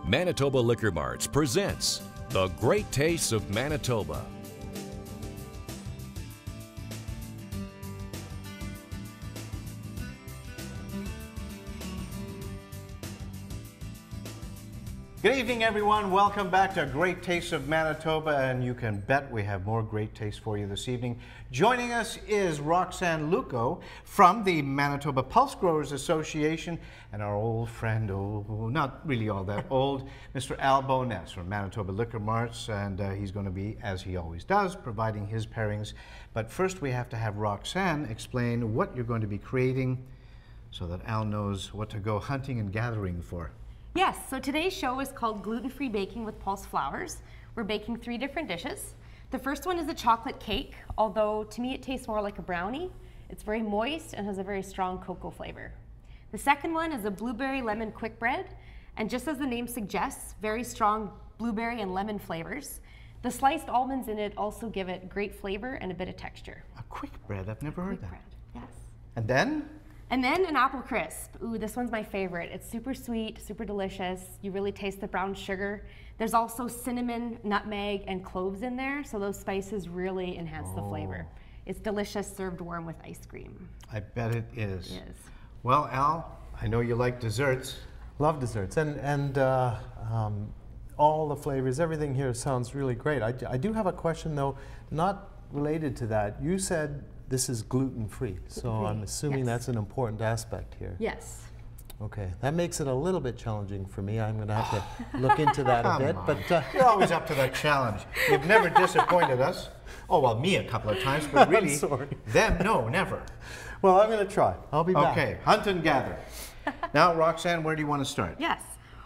Manitoba Liquor Marts presents The Great Tastes of Manitoba. Good evening, everyone. Welcome back to Great Tastes of Manitoba, and you can bet we have more great tastes for you this evening. Joining us is Roxanne Lewko from the Manitoba Pulse Growers Association, and our old friend, not really all that old, Mr. Al Bowness from Manitoba Liquor Marts, and he's going to be, as he always does, providing his pairings. But first we have to have Roxanne explain what you're going to be creating so that Al knows what to go hunting and gathering for. Yes, so today's show is called Gluten-Free Baking with Pulse Flours. We're baking 3 different dishes. The first one is a chocolate cake, although to me it tastes more like a brownie. It's very moist and has a very strong cocoa flavor. The second one is a blueberry lemon quick bread, and just as the name suggests, very strong blueberry and lemon flavors. The sliced almonds in it also give it great flavor and a bit of texture. A quick bread, I've never heard that. Bread, yes. And then? And then an apple crisp. Ooh, this one's my favorite. It's super sweet, super delicious. You really taste the brown sugar. There's also cinnamon, nutmeg, and cloves in there, so those spices really enhance the flavor. It's delicious served warm with ice cream. I bet it is. It is. Well, Al, I know you like desserts. Love desserts, and all the flavors, everything here sounds really great. I do have a question though, not related to that. You said this is gluten-free, so I'm assuming that's an important aspect here. Yes. Okay, that makes it a little bit challenging for me. I'm going to have to look into that a bit. But you're always up to that challenge. You've never disappointed us. Oh, well, me a couple of times, but really, them, no, never. Well, I'm going to try. I'll be back. Okay, hunt and gather. Now, Roxanne, where do you want to start? Yes.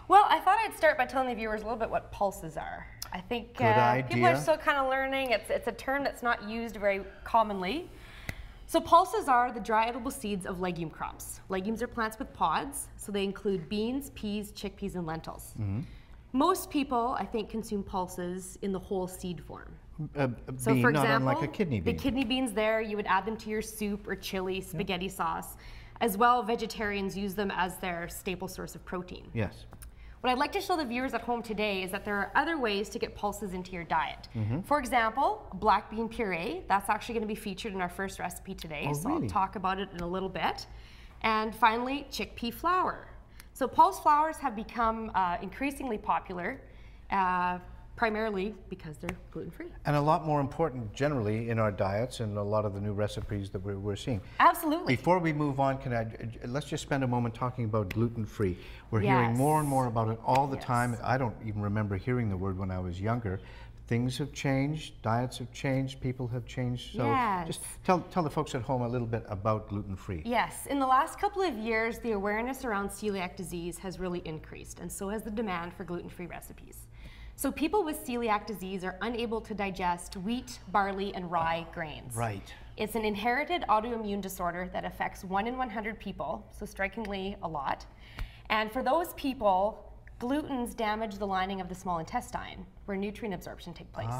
Well, I thought I'd start by telling the viewers a little bit what pulses are. I think people are still kind of learning. It's a term that's not used very commonly. So pulses are the dry edible seeds of legume crops. Legumes are plants with pods, so they include beans, peas, chickpeas, and lentils. Most people, I think, consume pulses in the whole seed form. So for example, like a kidney bean. The kidney beans there, you would add them to your soup or chili, spaghetti sauce. As well, vegetarians use them as their staple source of protein. Yes. What I'd like to show the viewers at home today is that there are other ways to get pulses into your diet. For example, black bean puree. That's actually going to be featured in our first recipe today, so I'll talk about it in a little bit. And finally, chickpea flour. So pulse flours have become increasingly popular, primarily because they're gluten-free. And a lot more important generally in our diets and a lot of the new recipes that we're seeing. Absolutely. Before we move on, let's just spend a moment talking about gluten-free. We're hearing more and more about it all the time. I don't even remember hearing the word when I was younger. Things have changed, diets have changed, people have changed. So just tell the folks at home a little bit about gluten-free. Yes, in the last couple of years, the awareness around celiac disease has really increased, and so has the demand for gluten-free recipes. So people with celiac disease are unable to digest wheat, barley, and rye grains. Right. It's an inherited autoimmune disorder that affects 1 in 100 people, so strikingly a lot. And for those people, glutens damage the lining of the small intestine, where nutrient absorption takes place.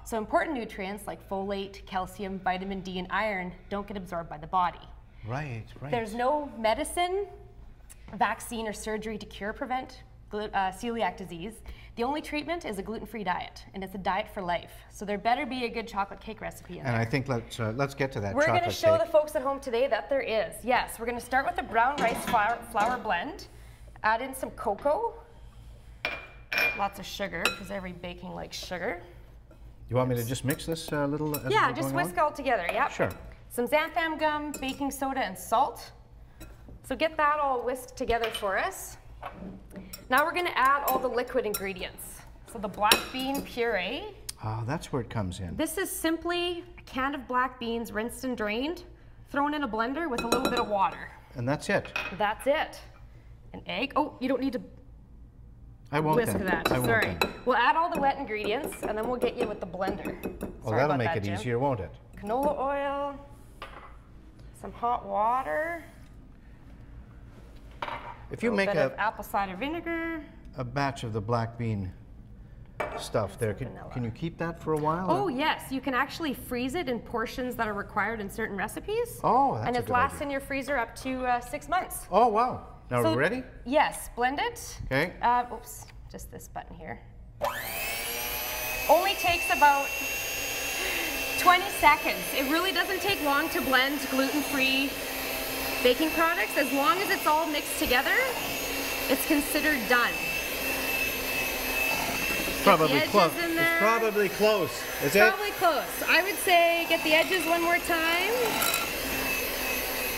So important nutrients like folate, calcium, vitamin D, and iron don't get absorbed by the body. Right. There's no medicine, vaccine, or surgery to cure or prevent celiac disease. The only treatment is a gluten-free diet, and it's a diet for life. So there better be a good chocolate cake recipe in there. And I think let's get to that. We're going to show the folks at home today that there is. Yes, we're going to start with a brown rice flour blend. Add in some cocoa, lots of sugar, because every baking likes sugar. You want me to just mix this a little? Yeah, just whisk all together. Yep. Sure. Some xanthan gum, baking soda, and salt. So get that all whisked together for us. Now we're going to add all the liquid ingredients. So the black bean puree. Oh, that's where it comes in. This is simply a can of black beans rinsed and drained, thrown in a blender with a little bit of water. And that's it? That's it. An egg. Oh, you don't need to whisk that. Sorry. We'll add all the wet ingredients, and then we'll get you with the blender. Well, that'll make it easier, won't it? Canola oil, some hot water. If you make of apple cider vinegar, a batch of the black bean stuff there, can you keep that for a while? Oh yes, you can actually freeze it in portions that are required in certain recipes. Oh, that's and it lasts in your freezer up to 6 months. Oh wow! Now, ready? Yes, blend it. Okay. Oops, just this button here. Only takes about 20 seconds. It really doesn't take long to blend gluten-free baking products. As long as it's all mixed together, it's considered done. Probably close. It's probably close. Is it? Probably close. I would say get the edges one more time.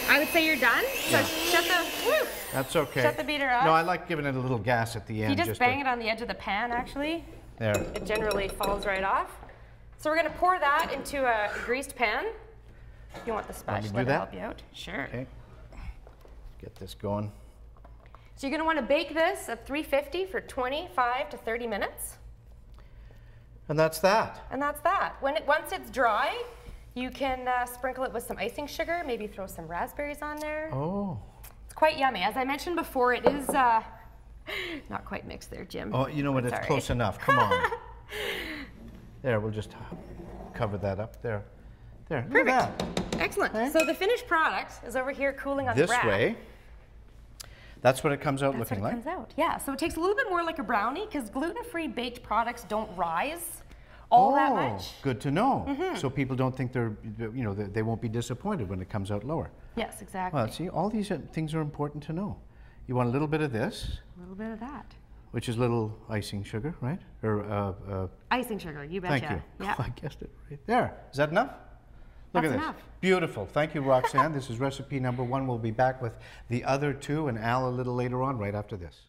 I would say you're done. Yeah. So shut the, woo, That's okay. shut the beater off. No, I like giving it a little gas at the end. You just bang it on the edge of the pan, actually. There. It generally falls right off. So we're going to pour that into a greased pan. If you want the spatula to help you out. Sure. Okay. Get this going. So you're going to want to bake this at 350 for 25 to 30 minutes. And that's that. And that's that. Once it's dry, you can sprinkle it with some icing sugar, maybe throw some raspberries on there. Oh. It's quite yummy. As I mentioned before, it is not quite mixed there, Jim. Oh, you know what? It's Sorry. close enough. Come on. There, we'll just cover that up there. There. Look at that. Excellent. Okay. So the finished product is over here cooling on the This rack. way. That's what it comes out That's looking what it like. comes out. Yeah. So it takes a little bit more like a brownie because gluten-free baked products don't rise all that much. Good to know. So people don't think they're, you know, they won't be disappointed when it comes out lower. Yes, exactly. Well, see, all these things are important to know. You want a little bit of this, A little bit of that. which is little icing sugar, right? Or Icing sugar, you betcha. thank you. Yeah. I guessed it right there. Is that enough? Look That's at this. enough. Beautiful. Thank you, Roxanne. This is recipe number 1. We'll be back with the other 2 and Al a little later on, right after this.